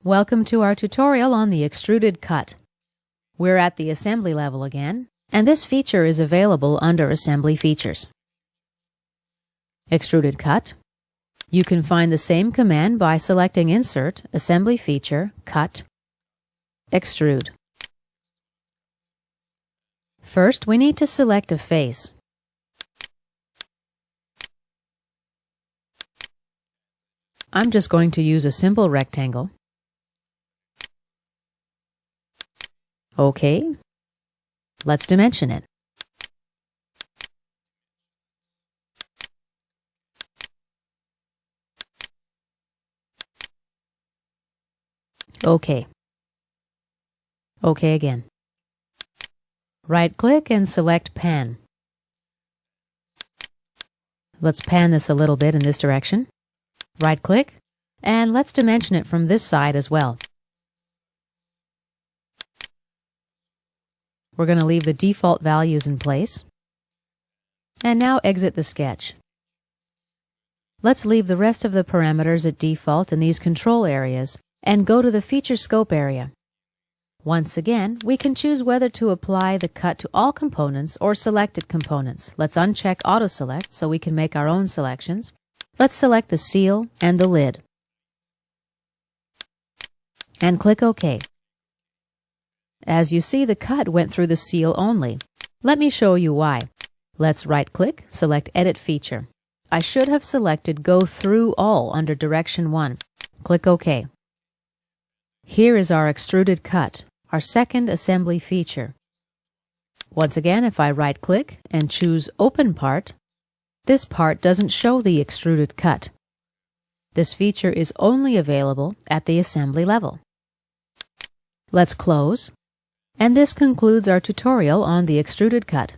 Welcome to our tutorial on the extruded cut. We're at the assembly level again, and this feature is available under Assembly Features. Extruded cut. You can find the same command by selecting Insert, Assembly Feature, Cut, Extrude. First, we need to select a face. I'm just going to use a simple rectangle. OK. Let's dimension it. OK. OK again. Right-click and select Pan. Let's pan this a little bit in this direction. Right-click, and let's dimension it from this side as well. We're going to leave the default values in place. And now exit the sketch. Let's leave the rest of the parameters at default in these control areas and go to the Feature Scope area. Once again, we can choose whether to apply the cut to all components or selected components. Let's uncheck Auto Select so we can make our own selections. Let's select the seal and the lid. And click OK. As you see, the cut went through the seal only. Let me show you why. Let's right-click, select Edit Feature. I should have selected Go Through All under Direction 1. Click OK. Here is our extruded cut, our second assembly feature. Once again, if I right-click and choose Open Part, this part doesn't show the extruded cut. This feature is only available at the assembly level. Let's close. And this concludes our tutorial on the extruded cut.